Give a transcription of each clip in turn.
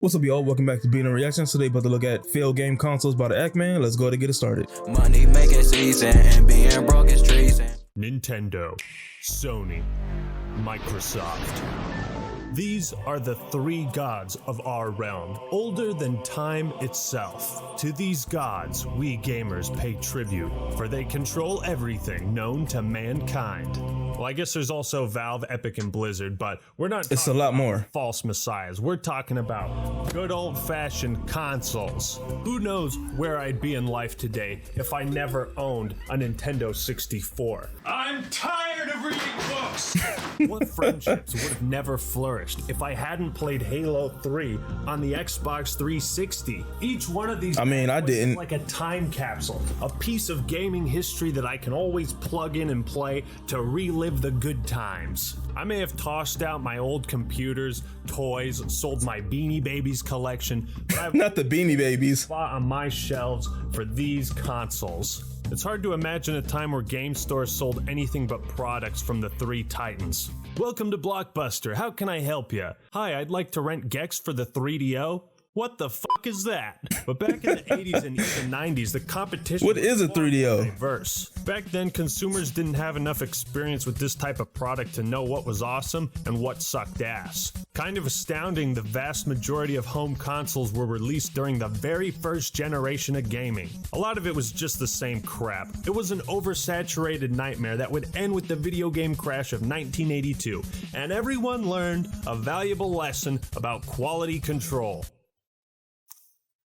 What's up, y'all? Welcome back to Being Reactions. Today, about to look at failed game consoles by the Act-Man. Let's go ahead and get it started. Money making season and being broke is treason. Nintendo, Sony, Microsoft. These are the three gods of our realm, older than time itself. To these gods, we gamers pay tribute, for they control everything known to mankind. Well, I guess there's also Valve, Epic, and Blizzard, but we're not It's a lot more. False messiahs. We're talking about good old-fashioned consoles. Who knows where I'd be in life today if I never owned a Nintendo 64. I'm tired of reading books! What friendships would have never flourished if I hadn't played Halo 3 on the Xbox 360? Each one of these I didn't. like a time capsule, a piece of gaming history that I can always plug in and play to relive the good times. I may have tossed out my old computers, toys, sold my Beanie Babies collection, but I've Not the Beanie Babies. spot on my shelves for these consoles. It's hard to imagine a time where game stores sold anything but products from the three titans. Welcome to Blockbuster. How can I help you? Hi, I'd like to rent Gex for the 3DO. What the fuck is that? But back in the 80s and even 90s, the competition What is a 3DO? diverse. Back then, consumers didn't have enough experience with this type of product to know what was awesome and what sucked ass. Kind of astounding, the vast majority of home consoles were released during the very first generation of gaming. A lot of it was just the same crap. It was an oversaturated nightmare that would end with the video game crash of 1982, and everyone learned a valuable lesson about quality control.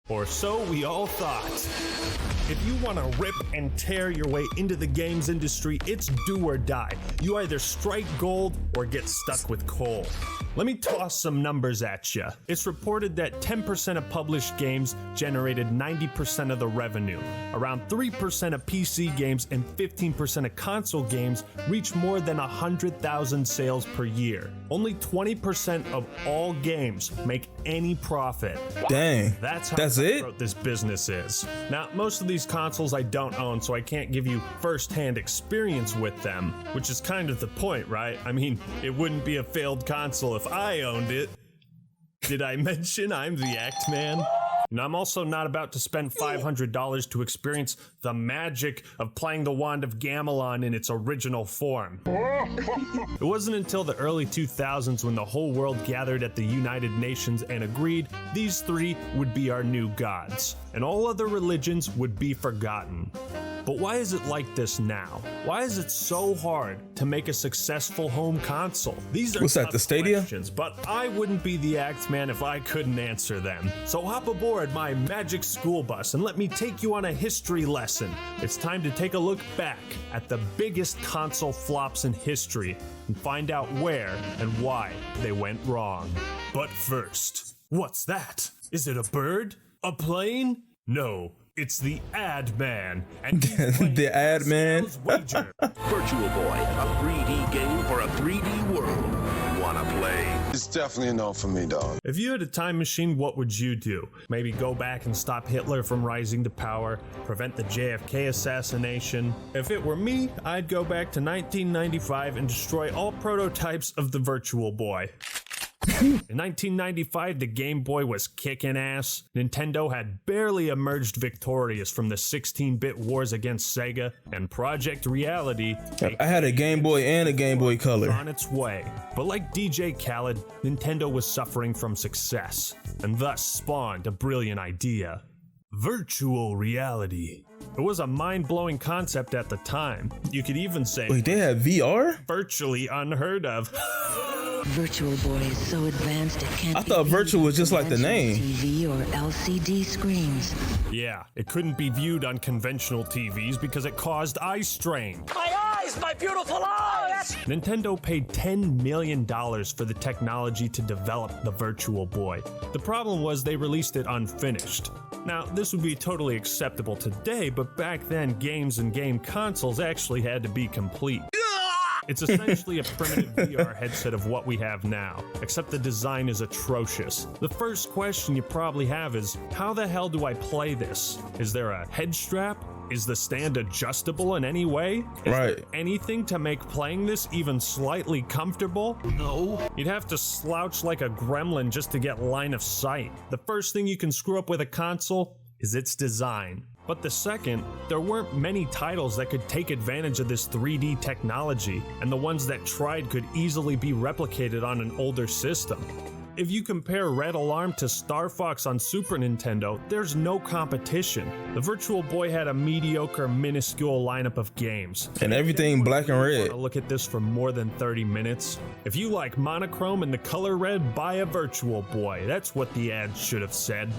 Or so we all thought. If you want to rip and tear your way into the games industry, it's do or die. You either strike gold or get stuck with coal. Let me toss some numbers at you. It's reported that 10% of published games generated 90% of the revenue. Around 3% of PC games and 15% of console games reach more than 100,000 sales per year. Only 20% of all games make any profit. Dang. That's how That's it? cutthroat this business is. Now, most of these consoles I don't own, so I can't give you first-hand experience with them, which is kind of the point, right? I mean, it wouldn't be a failed console if I owned it. Did I mention I'm the Act Man? And I'm also not about to spend $500 to experience the magic of playing the Wand of Gamelon in its original form. It wasn't until the early 2000s when the whole world gathered at the United Nations and agreed these three would be our new gods, and all other religions would be forgotten. But why is it like this now? Why is it so hard to make a successful home console? These are What's that, tough the Stadia? questions, but I wouldn't be the Act Man if I couldn't answer them. So hop aboard my magic school bus and let me take you on a history lesson. It's time to take a look back at the biggest console flops in history and find out where and why they went wrong. But first, what's that? Is it a bird? A plane? No. It's the Ad Man, and The Ad Man? Wager. Virtual Boy, a 3D game for a 3D world. Wanna play? It's definitely a no for me, dog. If you had a time machine, what would you do? Maybe go back and stop Hitler from rising to power, prevent the JFK assassination. If it were me, I'd go back to 1995 and destroy all prototypes of the Virtual Boy. In 1995, the Game Boy was kicking ass. Nintendo had barely emerged victorious from the 16-bit wars against Sega, and Project Reality I had a Game Boy and a Game Boy was Color. on its way. But like DJ Khaled, Nintendo was suffering from success, and thus spawned a brilliant idea. Virtual reality. It was a mind-blowing concept at the time. You could even say Wait, they had VR? virtually unheard of. Virtual Boy is so advanced it can't I thought be virtual viewed was just on like the name. TV or LCD screens. Yeah, it couldn't be viewed on conventional TVs because it caused eye strain. My eyes, my beautiful eyes! Nintendo paid $10 million for the technology to develop the Virtual Boy. The problem was they released it unfinished. Now, this would be totally acceptable today, but back then, games and game consoles actually had to be complete. It's essentially a primitive VR headset of what we have now, except the design is atrocious. The first question you probably have is, how the hell do I play this? Is there a head strap? Is the stand adjustable in any way? Right. Anything to make playing this even slightly comfortable? No. You'd have to slouch like a gremlin just to get line of sight. The first thing you can screw up with a console is its design. But the second, there weren't many titles that could take advantage of this 3D technology, and the ones that tried could easily be replicated on an older system. If you compare Red Alarm to Star Fox on Super Nintendo, there's no competition. The Virtual Boy had a mediocre, minuscule lineup of games. And everything black and red. Want to look at this for more than 30 minutes? If you like monochrome and the color red, buy a Virtual Boy. That's what the ad should have said.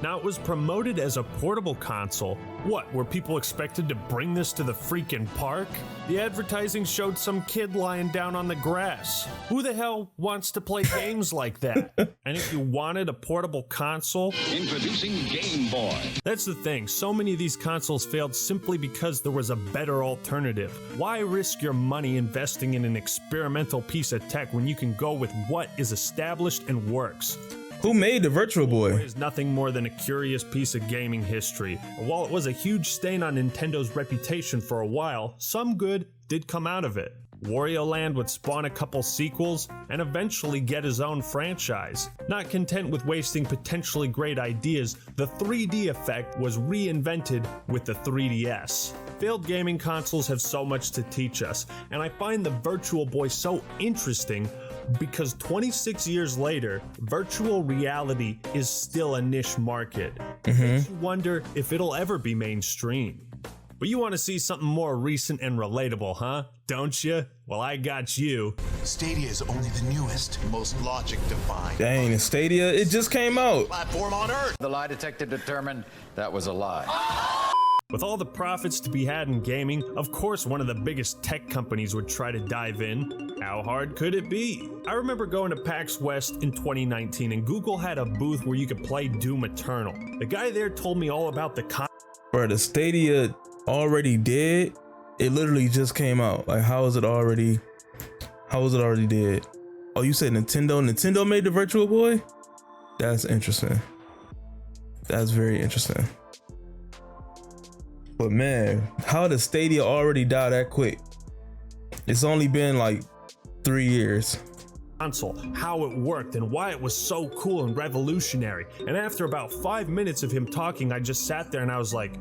Now, it was promoted as a portable console. What, were people expected to bring this to the freaking park? The advertising showed some kid lying down on the grass. Who the hell wants to play games like that? And if you wanted a portable console, Introducing Game Boy. that's the thing. So many of these consoles failed simply because there was a better alternative. Why risk your money investing in an experimental piece of tech when you can go with what is established and works? Who made the Virtual Boy? Is nothing more than a curious piece of gaming history. While it was a huge stain on Nintendo's reputation for a while, some good did come out of it. Wario Land would spawn a couple sequels and eventually get his own franchise. Not content with wasting potentially great ideas, the 3D effect was reinvented with the 3DS. Failed gaming consoles have so much to teach us, and I find the Virtual Boy so interesting because 26 years later, virtual reality is still a niche market. It makes you wonder if it'll ever be mainstream. But you want to see something more recent and relatable, huh? Don't you? Well, I got you. Stadia is only the newest, most logic-defying Dang, Stadia, it just came out. platform on Earth. The lie detector determined that was a lie. With all the profits to be had in gaming, of course one of the biggest tech companies would try to dive in. How hard could it be? I remember going to PAX West in 2019 and Google had a booth where you could play Doom Eternal. The guy there told me all about the Bro, the Stadia already did. It literally just came out. Like, how is it already dead? Oh, you said Nintendo? Nintendo made the Virtual Boy? That's interesting. That's very interesting. But man, how did Stadia already die that quick? It's only been like 3 years. console, how it worked, and why it was so cool and revolutionary. And after about 5 minutes of him talking, I just sat there and I was like,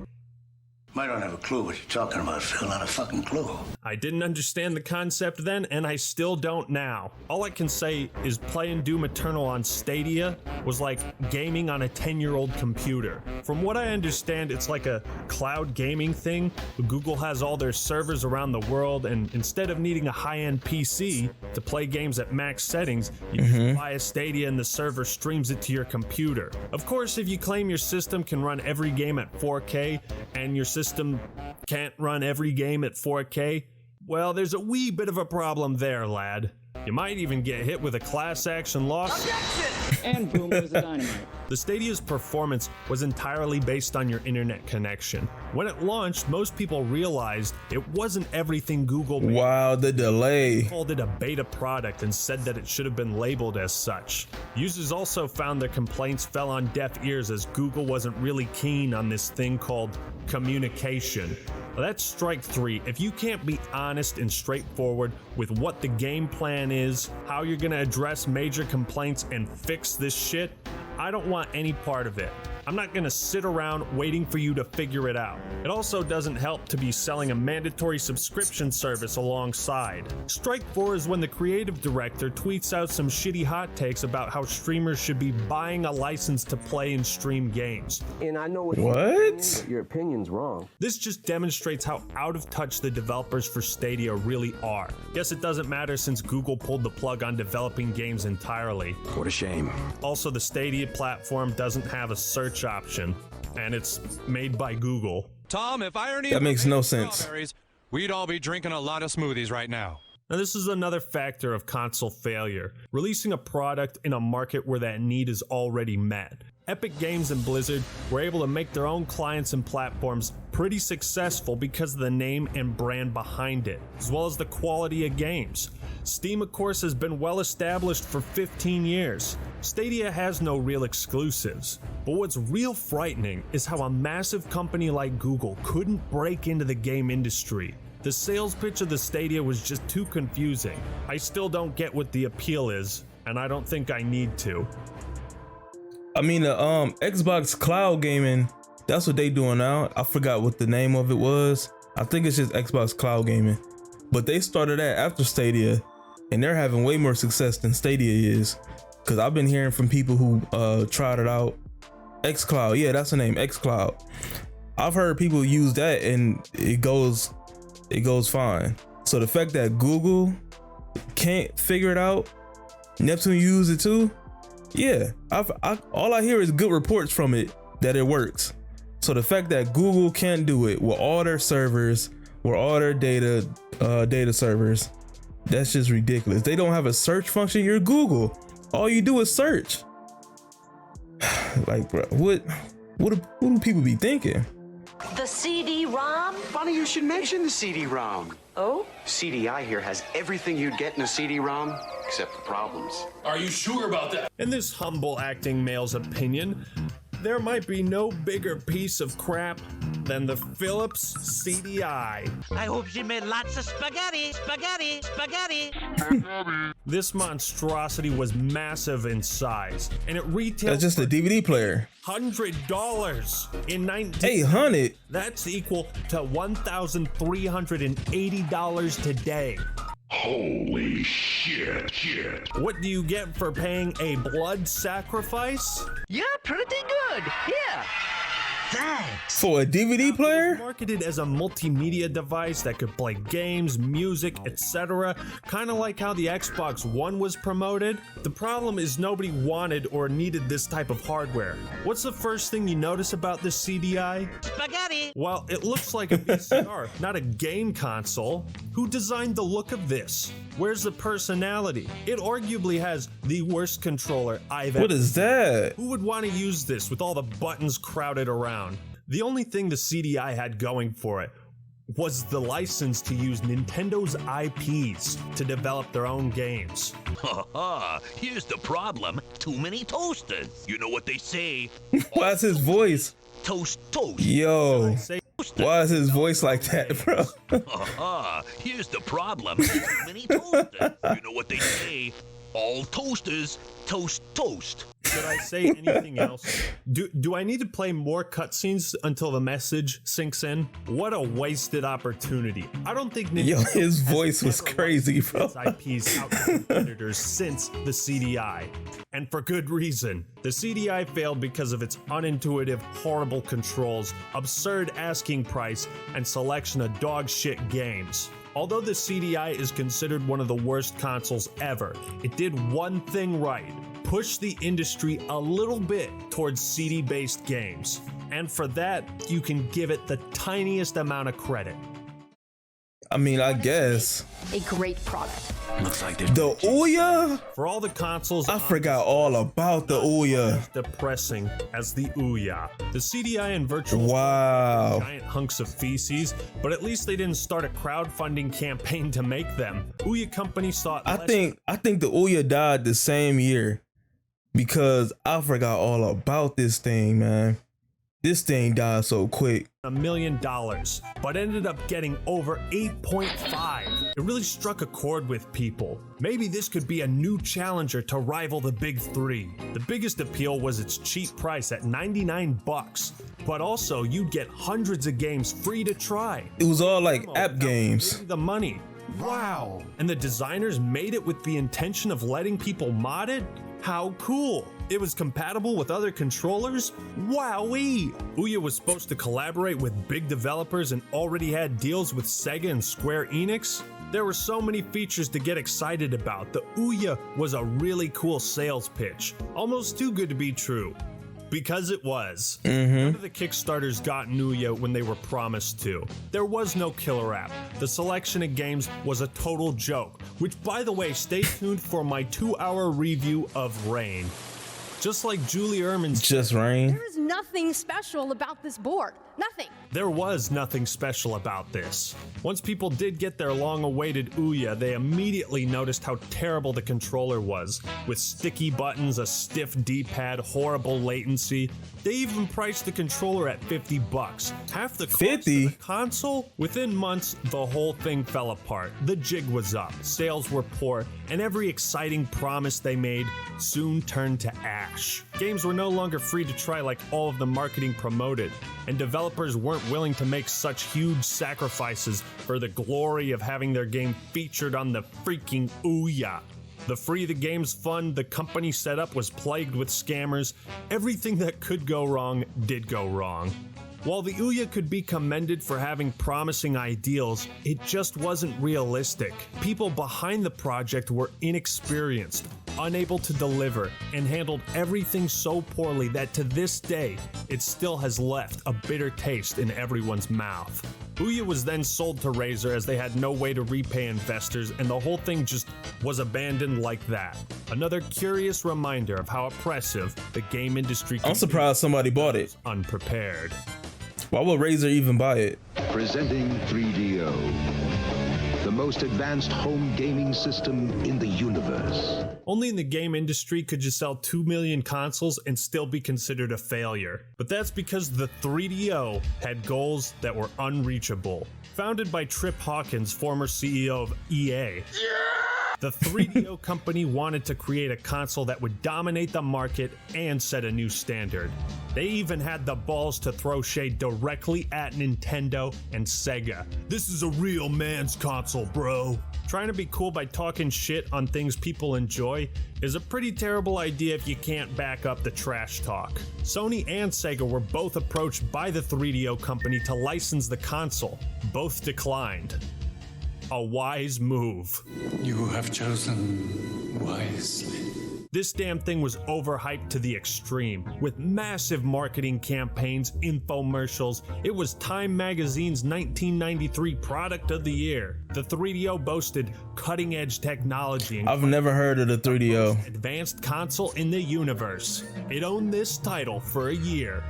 I don't have a clue what you're talking about, Phil. Not a fucking clue. I didn't understand the concept then, and I still don't now. All I can say is playing Doom Eternal on Stadia was like gaming on a 10-year-old computer. From what I understand, it's like a cloud gaming thing. Google has all their servers around the world, and instead of needing a high-end PC to play games at max settings, you just buy a Stadia and the server streams it to your computer. Of course, if you claim your system can run every game at 4K, and your system can't run every game at 4K, well, there's a wee bit of a problem there, lad. You might even get hit with a class action lawsuit. And boom goes the dynamite. The Stadia's performance was entirely based on your internet connection. When it launched, most people realized it wasn't everything Google made. Wow, the delay. They called it a beta product and said that it should have been labeled as such. Users also found their complaints fell on deaf ears as Google wasn't really keen on this thing called communication. Well, that's strike three. If you can't be honest and straightforward with what the game plan is, how you're gonna address major complaints and fix this shit, I don't want any part of it. I'm not gonna sit around waiting for you to figure it out. It also doesn't help to be selling a mandatory subscription service alongside. Strike 4 is when the creative director tweets out some shitty hot takes about how streamers should be buying a license to play and stream games. And I know What? your opinion's wrong. This just demonstrates how out of touch the developers for Stadia really are. Guess it doesn't matter since Google pulled the plug on developing games entirely. What a shame. Also, the Stadia platform doesn't have a search option, and it's made by Google. Tom, if irony That makes no sense. we'd all be drinking a lot of smoothies right now. Now, this is another factor of console failure, releasing a product in a market where that need is already met. Epic Games and Blizzard were able to make their own clients and platforms pretty successful because of the name and brand behind it, as well as the quality of games. Steam, of course, has been well established for 15 years. Stadia has no real exclusives. But what's real frightening is how a massive company like Google couldn't break into the game industry. The sales pitch of the Stadia was just too confusing. I still don't get what the appeal is, and I don't think I need to. I mean, the Xbox Cloud Gaming, that's what they doing now. I forgot what the name of it was. I think it's just Xbox Cloud Gaming. But they started that after Stadia, and they're having way more success than Stadia is. Cause I've been hearing from people who tried it out. xCloud, yeah, that's the name, xCloud. I've heard people use that and it goes fine. So the fact that Google can't figure it out, Neptune used it too. Yeah, all I hear is good reports from it that it works. So the fact that Google can't do it with all their servers, with all their data servers, that's just ridiculous. They don't have a search function. You're Google. All you do is search. Like, bro, what do people be thinking? The CD-ROM? Funny you should mention the CD-ROM. Oh? CDI here has everything you'd get in a CD-ROM, except the problems. Are you sure about that? In this humble acting male's opinion, there might be no bigger piece of crap than the Philips CDI. I hope she made lots of spaghetti. This monstrosity was massive in size, and it retailed. That's just a DVD player. $100 in 19. 800. That's equal to $1,380 today. Holy shit. What do you get for paying a blood sacrifice? You're pretty good. Here. Thanks. For a DVD player? Marketed as a multimedia device that could play games, music, etc. Kind of like how the Xbox One was promoted. The problem is nobody wanted or needed this type of hardware. What's the first thing you notice about this CDI? Spaghetti. Well, it looks like a VCR, not a game console. Who designed the look of this? Where's the personality? It arguably has the worst controller I've ever. What is that? Who would want to use this with all the buttons crowded around? The only thing the CDI had going for it was the license to use Nintendo's IPs to develop their own games. Here's the problem. Too many toasters. You know what they say. Why's his voice? Toast. Yo. Why is his voice like that, bro? Here's the problem. Too many toasters. You know what they say. All toasters toast. Should I say anything else? Do I need to play more cutscenes until the message sinks in? What a wasted opportunity. I don't think Nintendo. Yo, his voice was crazy, bro. Its IPs out to competitors since the CDI. And for good reason. The CDI failed because of its unintuitive, horrible controls, absurd asking price, and selection of dog shit games. Although the CDI is considered one of the worst consoles ever, it did one thing right: push the industry a little bit towards CD-based games. And for that, you can give it the tiniest amount of credit. I mean, I guess. A great product. Looks like The OUYA? For all the consoles, I forgot all about the OUYA. Depressing as the OUYA. The CDI and Virtual Wow. giant hunks of feces, but at least they didn't start a crowdfunding campaign to make them. OUYA companies thought. I think the OUYA died the same year because I forgot all about this thing, man. This thing died so quick. $1 million, but ended up getting over 8.5. It really struck a chord with people. Maybe this could be a new challenger to rival the big three. The biggest appeal was its cheap price at $99, but also you'd get hundreds of games free to try. It was all like app games. The money. Wow. And the designers made it with the intention of letting people mod it? How cool. It was compatible with other controllers? Wowee! OUYA was supposed to collaborate with big developers and already had deals with Sega and Square Enix. There were so many features to get excited about. The OUYA was a really cool sales pitch. Almost too good to be true. Because it was. None of the Kickstarters got OUYA when they were promised to. There was no killer app. The selection of games was a total joke. Which, by the way, stay tuned for my 2-hour review of Rain. Just like Julie Ehrman's Just Rain. There is nothing special about this board. Nothing. There was nothing special about this. Once people did get their long-awaited OUYA, they immediately noticed how terrible the controller was, with sticky buttons, a stiff D-pad, horrible latency. They even priced the controller at $50, half the cost of the console. Within months, the whole thing fell apart. The jig was up, sales were poor, and every exciting promise they made soon turned to ash. Games were no longer free to try like all of the marketing promoted, and developers weren't willing to make such huge sacrifices for the glory of having their game featured on the freaking OUYA. The Free the Games fund the company set up was plagued with scammers. Everything that could go wrong did go wrong. While the OUYA could be commended for having promising ideals, it just wasn't realistic. People behind the project were inexperienced, unable to deliver, and handled everything so poorly that to this day, it still has left a bitter taste in everyone's mouth. OUYA was then sold to Razer as they had no way to repay investors, and the whole thing just was abandoned like that. Another curious reminder of how oppressive the game industry can I'm surprised somebody bought it. Unprepared. Why would Razer even buy it? Presenting 3DO, the most advanced home gaming system in the universe. Only in the game industry could you sell 2 million consoles and still be considered a failure. But that's because the 3DO had goals that were unreachable. Founded by Trip Hawkins, former CEO of EA, the 3DO company wanted to create a console that would dominate the market and set a new standard. They even had the balls to throw shade directly at Nintendo and Sega. This is a real man's console, bro. Trying to be cool by talking shit on things people enjoy is a pretty terrible idea if you can't back up the trash talk. Sony and Sega were both approached by the 3DO company to license the console. Both declined. A wise move. You have chosen wisely. This damn thing was overhyped to the extreme, with massive marketing campaigns, infomercials. It was Time Magazine's 1993 Product of the Year. The 3DO boasted cutting-edge technology. I've never heard of the 3DO. Most advanced console in the universe. It owned this title for a year.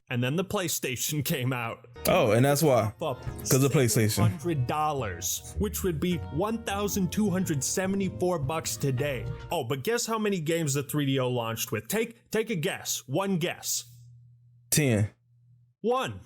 And then the PlayStation came out. Oh, and that's why. Because of PlayStation. $100, which would be $1,274 today. Oh, but guess how many games the 3DO launched with? Take a guess. One guess. 10. One.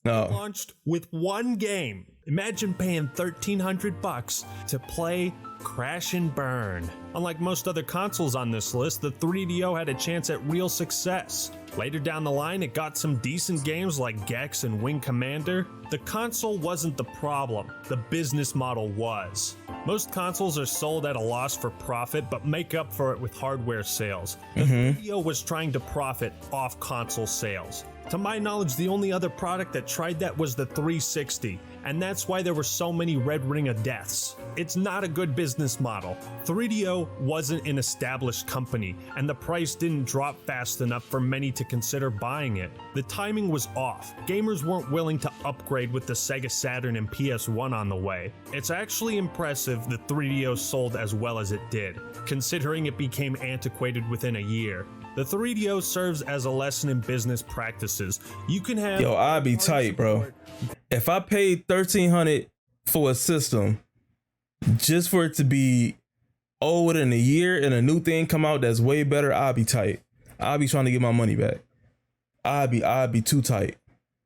No. It launched with one game. Imagine paying $1,300 to play Crash and Burn. Unlike most other consoles on this list, the 3DO had a chance at real success. Later down the line, it got some decent games like Gex and Wing Commander. The console wasn't the problem, the business model was. Most consoles are sold at a loss for profit, but make up for it with hardware sales. The 3DO was trying to profit off console sales. To my knowledge, the only other product that tried that was the 360, and that's why there were so many Red Ring of deaths. It's not a good business model. 3DO wasn't an established company, and the price didn't drop fast enough for many to consider buying it. The timing was off. Gamers weren't willing to upgrade with the Sega Saturn and PS1 on the way. It's actually impressive the 3DO sold as well as it did, considering it became antiquated within a year. The 3DO serves as a lesson in business practices. You can have— Yo, I'd be tight, bro. If I paid $1,300 for a system just for it to be old in a year and a new thing come out that's way better, I'd be tight. I'd be trying to get my money back. I'd be too tight.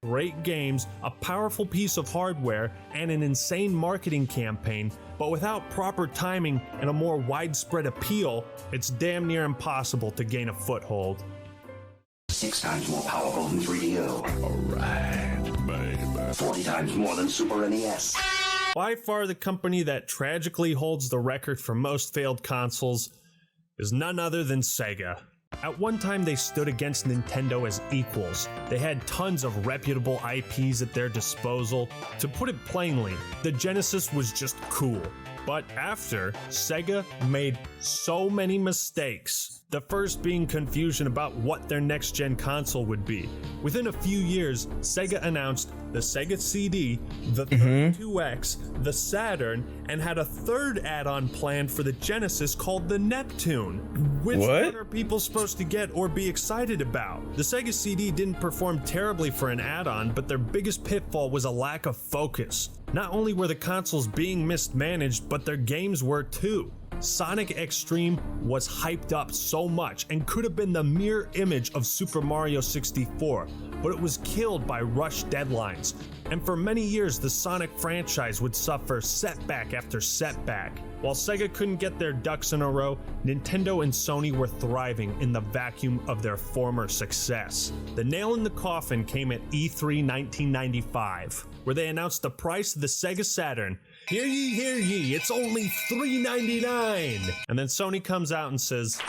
Great games, a powerful piece of hardware, and an insane marketing campaign, but without proper timing and a more widespread appeal, it's damn near impossible to gain a foothold. 6 times more powerful than 3DO. Alright, baby. 40 times more than Super NES. By far the company that tragically holds the record for most failed consoles is none other than Sega. At one time, they stood against Nintendo as equals. They had tons of reputable IPs at their disposal. To put it plainly, the Genesis was just cool. But after, Sega made so many mistakes. The first being confusion about what their next-gen console would be. Within a few years, Sega announced the Sega CD, the 32X, the Saturn, and had a third add-on planned for the Genesis called the Neptune. Which one are people supposed to get or be excited about? The Sega CD didn't perform terribly for an add-on, but their biggest pitfall was a lack of focus. Not only were the consoles being mismanaged, but their games were too. Sonic X-treme was hyped up so much and could have been the mirror image of Super Mario 64, but it was killed by rushed deadlines. And for many years, the Sonic franchise would suffer setback after setback. While Sega couldn't get their ducks in a row, Nintendo and Sony were thriving in the vacuum of their former success. The nail in the coffin came at E3 1995, where they announced the price of the Sega Saturn. Hear ye, it's only $399. And then Sony comes out and says,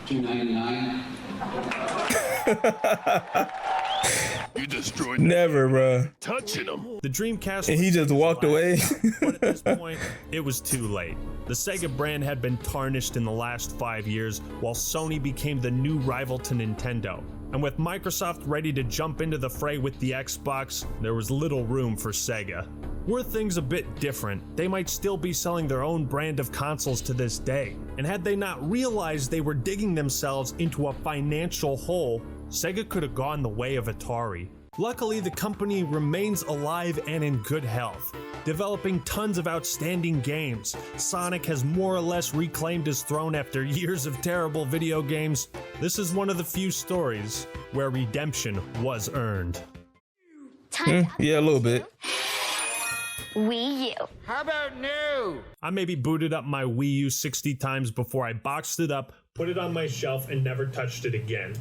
$299. You destroyed Never, bro. touching them. The Dreamcast. And he just walked away. But at this point, it was too late. The Sega brand had been tarnished in the last 5 years, while Sony became the new rival to Nintendo. And with Microsoft ready to jump into the fray with the Xbox, there was little room for Sega. Were things a bit different, they might still be selling their own brand of consoles to this day. And had they not realized they were digging themselves into a financial hole, Sega could have gone the way of Atari. Luckily, the company remains alive and in good health, developing tons of outstanding games. Sonic has more or less reclaimed his throne after years of terrible video games. This is one of the few stories where redemption was earned. Yeah, a little bit. Wii U. How about new? I maybe booted up my Wii U 60 times before I boxed it up, put it on my shelf, and never touched it again.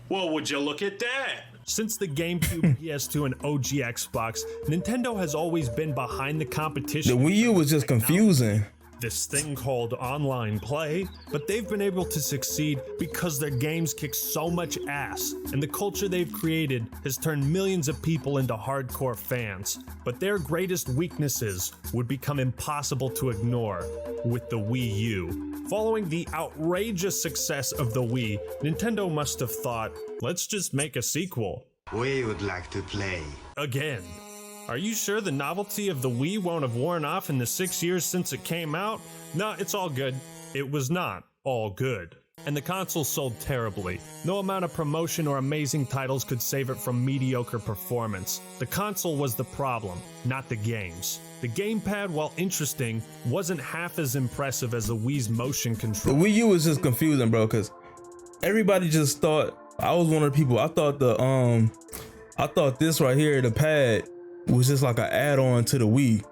Well, would you look at that? Since the GameCube, PS2, and OG Xbox, Nintendo has always been behind the competition. The Wii U was just confusing. This thing called online play, but they've been able to succeed because their games kick so much ass, and the culture they've created has turned millions of people into hardcore fans. But their greatest weaknesses would become impossible to ignore with the Wii U. Following the outrageous success of the Wii, Nintendo must have thought, let's just make a sequel. We would like to play. Again. Are you sure the novelty of the Wii won't have worn off in the 6 years since it came out? No, it's all good. It was not all good. And the console sold terribly. No amount of promotion or amazing titles could save it from mediocre performance. The console was the problem, not the games. The gamepad, while interesting, wasn't half as impressive as the Wii's motion control. The Wii U was just confusing, bro, because everybody just thought, I was one of the people, I thought this right here, the pad, was just like an add-on to the Wii,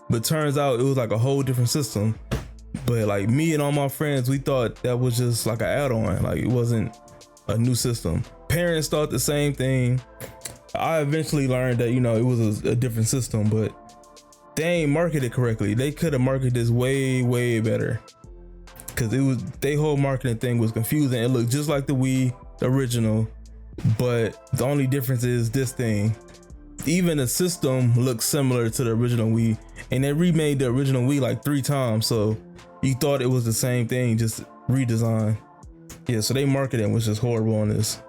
but turns out it was like a whole different system. But like me and all my friends, we thought that was just like an add-on, like it wasn't a new system. Parents thought the same thing. I eventually learned that, you know, it was a different system, but they ain't marketed correctly. They could have marketed this way better, because it was, their whole marketing thing was confusing. It looked just like the Wii original, but the only difference is this thing. Even the system looks similar to the original Wii, and they remade the original Wii like 3 times, so you thought it was the same thing, just redesigned. Yeah, so they marketing was just horrible on this.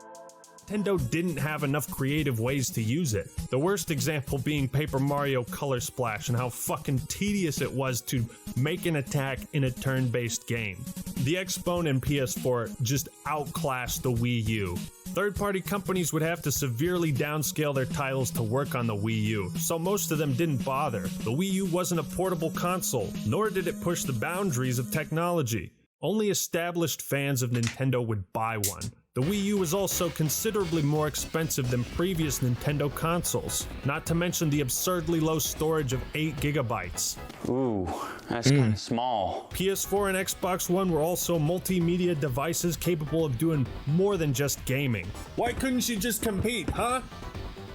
Nintendo didn't have enough creative ways to use it. The worst example being Paper Mario Color Splash and how fucking tedious it was to make an attack in a turn-based game. The Xbone and PS4 just outclassed the Wii U. Third-party companies would have to severely downscale their titles to work on the Wii U, so most of them didn't bother. The Wii U wasn't a portable console, nor did it push the boundaries of technology. Only established fans of Nintendo would buy one. The Wii U was also considerably more expensive than previous Nintendo consoles, not to mention the absurdly low storage of 8 gigabytes. Ooh, that's kind of small. PS4 and Xbox One were also multimedia devices capable of doing more than just gaming. Why couldn't you just compete, huh?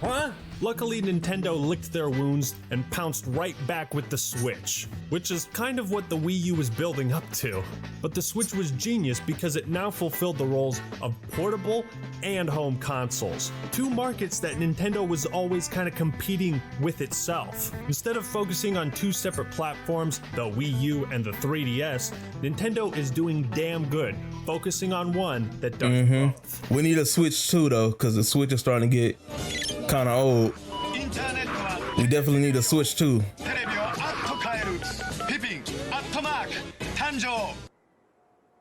Huh? Luckily, Nintendo licked their wounds and pounced right back with the Switch, which is kind of what the Wii U was building up to. But the Switch was genius because it now fulfilled the roles of portable and home consoles, two markets that Nintendo was always kind of competing with itself. Instead of focusing on two separate platforms, the Wii U and the 3DS, Nintendo is doing damn good, focusing on one that does both. We need a Switch too, though, because the Switch is starting to get kind of old. We definitely need a Switch too.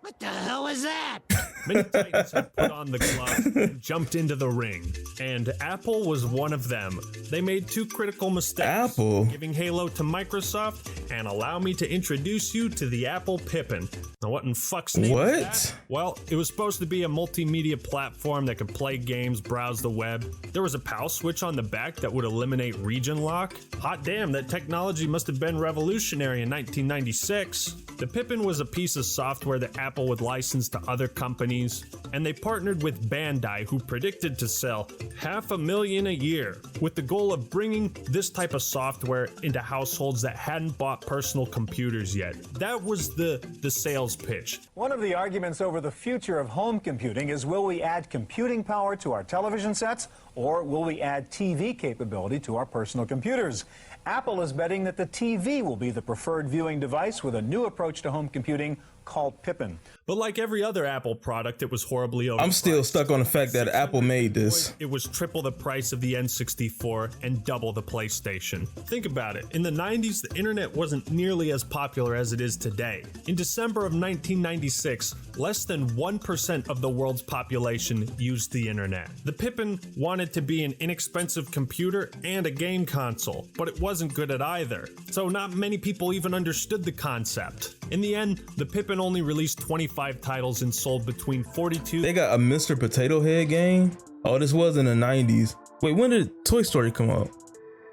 What the hell is that? Many titans have put on the glove and jumped into the ring, and Apple was one of them. They made two critical mistakes, giving Halo to Microsoft, and allow me to introduce you to the Apple Pippin. Now what in fuck's name is that? Well, it was supposed to be a multimedia platform that could play games, browse the web. There was a PAL switch on the back that would eliminate region lock. Hot damn, that technology must have been revolutionary in 1996. The Pippin was a piece of software that Apple would license to other companies, and they partnered with Bandai, who predicted to sell 500,000 a year, with the goal of bringing this type of software into households that hadn't bought personal computers yet. That was the sales pitch. One of the arguments over the future of home computing is, will we add computing power to our television sets, or will we add TV capability to our personal computers? Apple is betting that the TV will be the preferred viewing device with a new approach to home computing called Pippin. But like every other Apple product, it was horribly overpriced. I'm still stuck on the fact that Apple made this. It was triple the price of the N64 and double the PlayStation. Think about it. In the 90s, the internet wasn't nearly as popular as it is today. In December of 1996, less than 1% of the world's population used the internet. The Pippin wanted to be an inexpensive computer and a game console, but it wasn't good at either. So not many people even understood the concept. In the end, the Pippin only released 25 titles and sold between 42. They got a Mr. Potato Head game? Oh, this was in the 90s. Wait, when did Toy Story come out?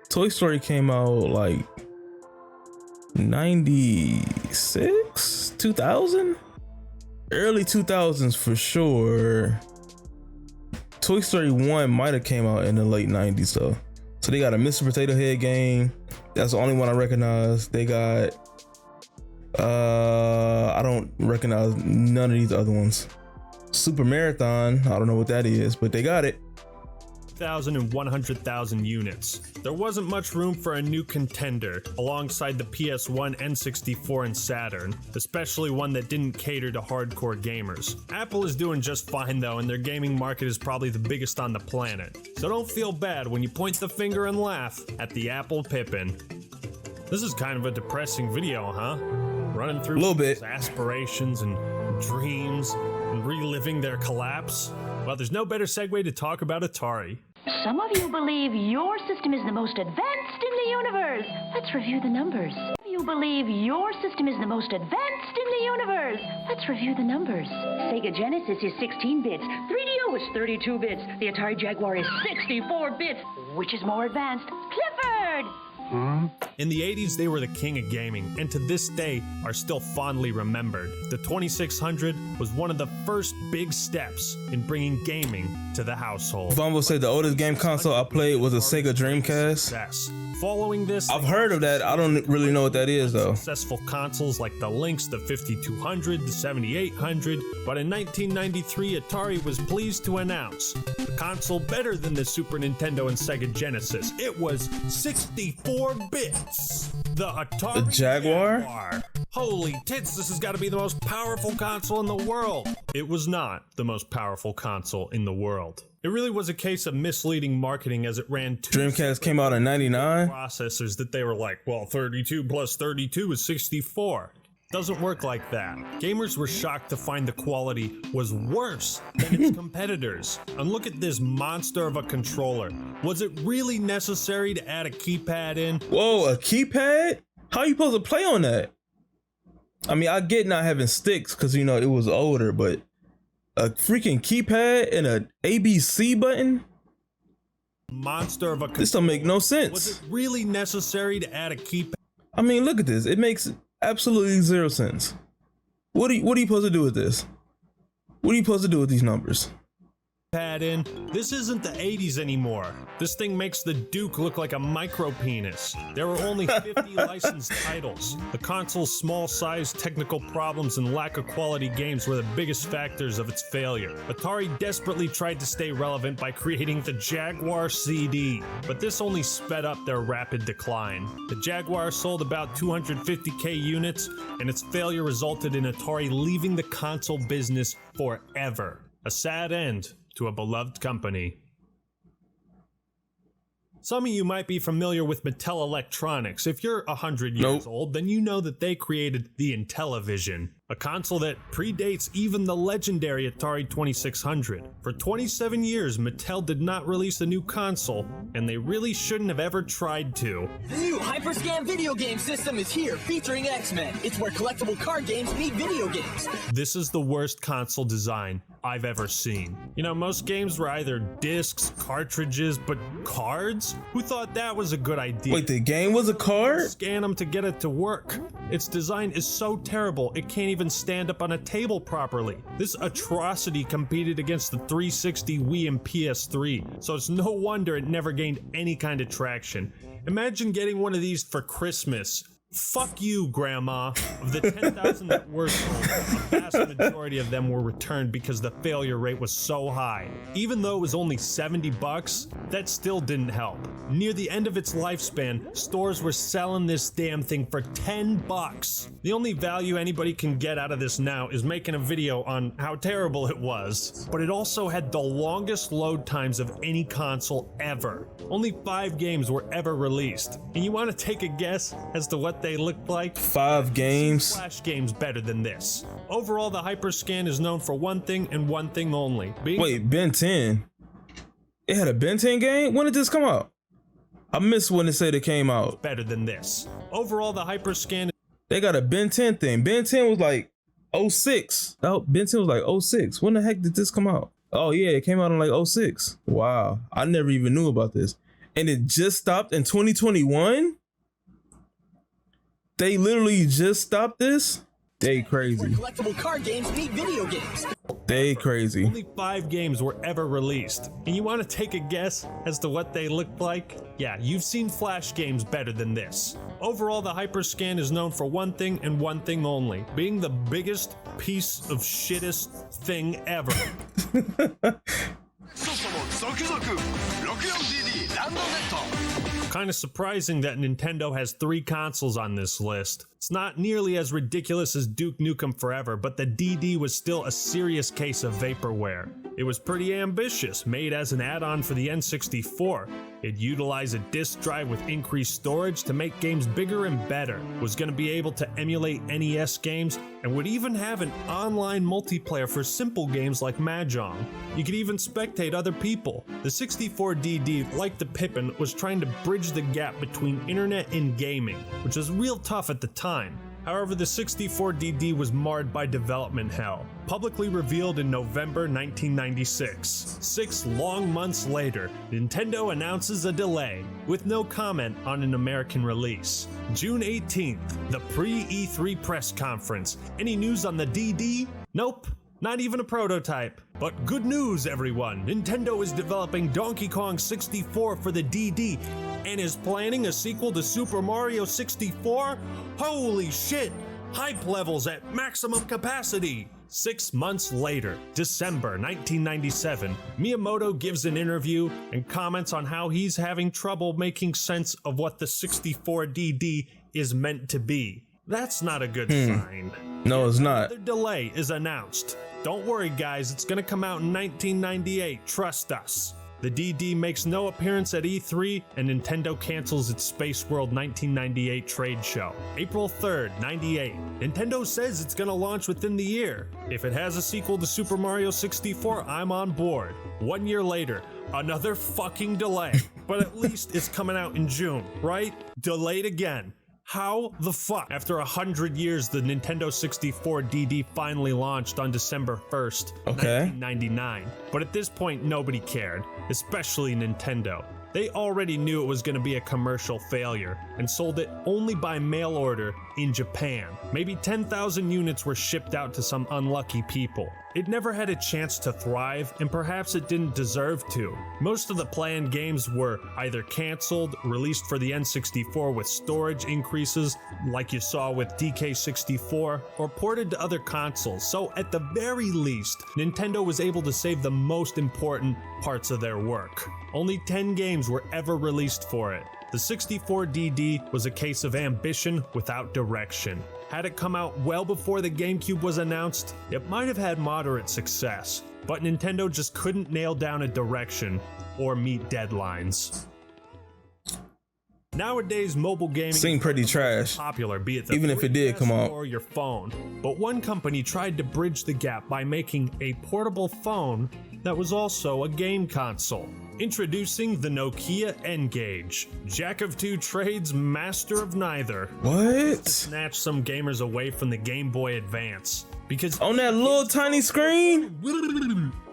Toy Story came out like 96? 2000? Early 2000s for sure. Toy Story 1 might have came out in the late 90s though. So they got a Mr. Potato Head game. That's the only one I recognize. They got I don't recognize none of these other ones. Super Marathon, I don't know what that is, but they got it. 100,000 units. There wasn't much room for a new contender alongside the PS1, N64, and Saturn, especially one that didn't cater to hardcore gamers. Apple is doing just fine though, and their gaming market is probably the biggest on the planet. So don't feel bad when you point the finger and laugh at the Apple Pippin. This is kind of a depressing video, huh? Running through a little bit aspirations and dreams and reliving their collapse. Well, there's no better segue to talk about Atari. Some of you believe your system is the most advanced in the universe. Let's review the numbers. Some of you believe your system is the most advanced in the universe. Let's review the numbers. Sega Genesis is 16 bits. 3DO is 32 bits. The Atari Jaguar is 64 bits. Which is more advanced? Clifford! In the 80s, they were the king of gaming, and to this day are still fondly remembered. The 2600 was one of the first big steps in bringing gaming to the household. Vaughn will say the oldest game console I played was a Sega Dreamcast. Following this, I've heard of that. I don't really know what that is though. Successful consoles like the Lynx, the 5200, the 7800, but in 1993, Atari was pleased to announce a console better than the Super Nintendo and Sega Genesis. It was 64 bits. The Atari Jaguar? Holy tits, this has got to be the most powerful console in the world. It was not the most powerful console in the world. It really was a case of misleading marketing, as it ran two Dreamcast came out in 99 processors that they were like, well, 32 plus 32 is 64. Doesn't work like that. Gamers were shocked to find the quality was worse than its competitors. And look at this monster of a controller. Was it really necessary to add a keypad in? Whoa, a keypad? How are you supposed to play on that? I mean, I get not having sticks because, you know, it was older, but a freaking keypad and an ABC button? Monster of a controller. This don't make no sense. Was it really necessary to add a keypad? I mean, look at this. It makes absolutely zero sense. What are you supposed to do with this? What are you supposed to do with these numbers? pad in. This isn't the 80s anymore. This thing makes the Duke look like a micro penis. There were only 50 licensed titles. The console's small size, technical problems, and lack of quality games were the biggest factors of its failure. Atari desperately tried to stay relevant by creating the Jaguar CD, but this only sped up their rapid decline. The Jaguar sold about 250,000 units, and its failure resulted in Atari leaving the console business forever. A sad end to a beloved company. Some of you might be familiar with Mattel Electronics. If you're 100 years old, then you know that they created the Intellivision, a console that predates even the legendary Atari 2600. For 27 years, Mattel did not release a new console, and they really shouldn't have ever tried to. The new Hyperscan video game system is here, featuring X-Men. It's where collectible card games meet video games. This is the worst console design I've ever seen. You know, most games were either discs, cartridges, but cards? Who thought that was a good idea? Wait, the game was a card? Scan them to get it to work. Its design is so terrible, it can't even stand up on a table properly. This atrocity competed against the 360, Wii, and PS3, so it's no wonder it never gained any kind of traction. Imagine getting one of these for Christmas. Fuck you, Grandma. Of the 10,000 that were sold, a vast majority of them were returned because the failure rate was so high. Even though it was only $70, that still didn't help. Near the end of its lifespan, stores were selling this damn thing for $10. The only value anybody can get out of this now is making a video on how terrible it was. But it also had the longest load times of any console ever. Only 5 games were ever released. And you want to take a guess as to what they looked like? 5 games? Flash games better than this. Overall, the Hyperscan is known for one thing and one thing only. Wait, Ben 10? It had a Ben 10 game? When did this come out? I missed when it said it came out. Better than this. Overall, the Hyperscan. They got a Ben 10 thing. Ben 10 was like 06. Oh, Ben 10 was like 06. When the heck did this come out? Oh yeah, it came out in like 06. Wow, I never even knew about this. And it just stopped in 2021? They literally just stopped this? They crazy. Collectible card games meet video games. They crazy. Only 5 games were ever released. And you want to take a guess as to what they looked like? Yeah, you've seen Flash games better than this. Overall, the Hyperscan is known for one thing and one thing only, being the biggest piece of shittest thing ever. Kind of surprising that Nintendo has 3 consoles on this list. It's not nearly as ridiculous as Duke Nukem Forever, but the DD was still a serious case of vaporware. It was pretty ambitious, made as an add-on for the N64. It utilized a disk drive with increased storage to make games bigger and better, was going to be able to emulate NES games, and would even have an online multiplayer for simple games like Mahjong. You could even spectate other people. The 64DD, like the Pippin, was trying to bridge the gap between internet and gaming, which was real tough at the time. However, the 64DD was marred by development hell. Publicly revealed in November 1996. 6 long months later, Nintendo announces a delay, with no comment on an American release. June 18th, the pre-E3 press conference. Any news on the DD? Nope. Not even a prototype. But good news, everyone! Nintendo is developing Donkey Kong 64 for the DD and is planning a sequel to Super Mario 64? Holy shit! Hype levels at maximum capacity! 6 months later, December 1997, Miyamoto gives an interview and comments on how he's having trouble making sense of what the 64DD is meant to be. That's not a good sign. No, it's not. Another delay is announced. Don't worry, guys, it's gonna come out in 1998, trust us. The DD makes no appearance at E3, and Nintendo cancels its Space World 1998 trade show. April 3rd, 98. Nintendo says it's gonna launch within the year. If it has a sequel to Super Mario 64, I'm on board. 1 year later, another fucking delay. But at least it's coming out in June, right? Delayed again. How the fuck? After 100 years, the Nintendo 64 DD finally launched on December 1st, 1999. But at this point, nobody cared, especially Nintendo. They already knew it was going to be a commercial failure and sold it only by mail order in Japan. Maybe 10,000 units were shipped out to some unlucky people. It never had a chance to thrive, and perhaps it didn't deserve to. Most of the planned games were either canceled, released for the N64 with storage increases, like you saw with DK64, or ported to other consoles. So at the very least, Nintendo was able to save the most important parts of their work. Only 10 games were ever released for it. The 64DD was a case of ambition without direction. Had it come out well before the GameCube was announced, it might have had moderate success, but Nintendo just couldn't nail down a direction or meet deadlines. Nowadays, mobile gaming seemed pretty trash, popular, be it the even if it did come out, or your phone. But one company tried to bridge the gap by making a portable phone that was also a game console. Introducing the Nokia N-Gage. Jack of two trades, master of neither. What? Snatch some gamers away from the Game Boy Advance. Because on that little tiny screen?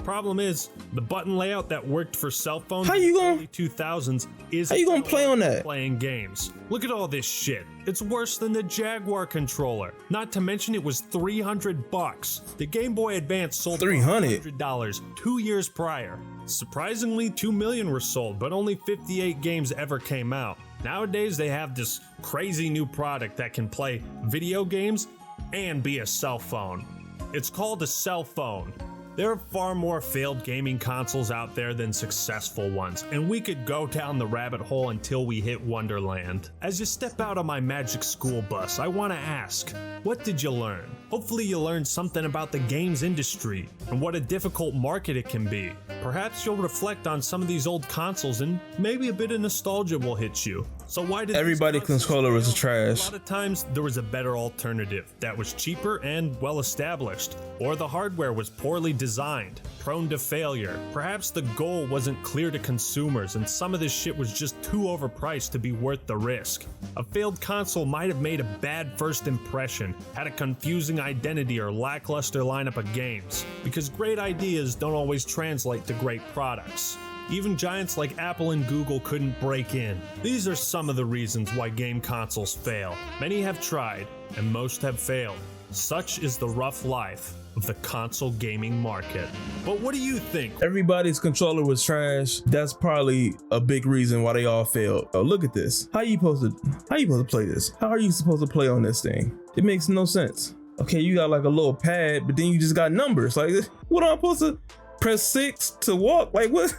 Problem is, the button layout that worked for cell phones in the early 2000s is how you gonna play on that? Playing games. Look at all this shit. It's worse than the Jaguar controller. Not to mention it was $300. The Game Boy Advance sold for $100 2 years prior. Surprisingly, 2 million were sold, but only 58 games ever came out. Nowadays, they have this crazy new product that can play video games and be a cell phone. It's called a cell phone. There are far more failed gaming consoles out there than successful ones, and we could go down the rabbit hole until we hit Wonderland. As you step out on my magic school bus, I want to ask, what did you learn? Hopefully you learned something about the games industry and what a difficult market it can be. Perhaps you'll reflect on some of these old consoles and maybe a bit of nostalgia will hit you. So why did everybody controller was trash? A lot of times there was a better alternative that was cheaper and well established, or the hardware was poorly designed, prone to failure. Perhaps the goal wasn't clear to consumers and some of this shit was just too overpriced to be worth the risk. A failed console might have made a bad first impression, had a confusing identity or lackluster lineup of games, because great ideas don't always translate to great products. Even giants like Apple and Google couldn't break in. These are some of the reasons why game consoles fail. Many have tried, and most have failed. Such is the rough life of the console gaming market. But what do you think? Everybody's controller was trash. That's probably a big reason why they all failed. Oh, look at this. How you supposed to play this? How are you supposed to play on this thing? It makes no sense. Okay, you got like a little pad, but then you just got numbers. Like, what am I supposed to press 6 to walk? Like, what?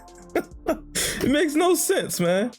It makes no sense, man.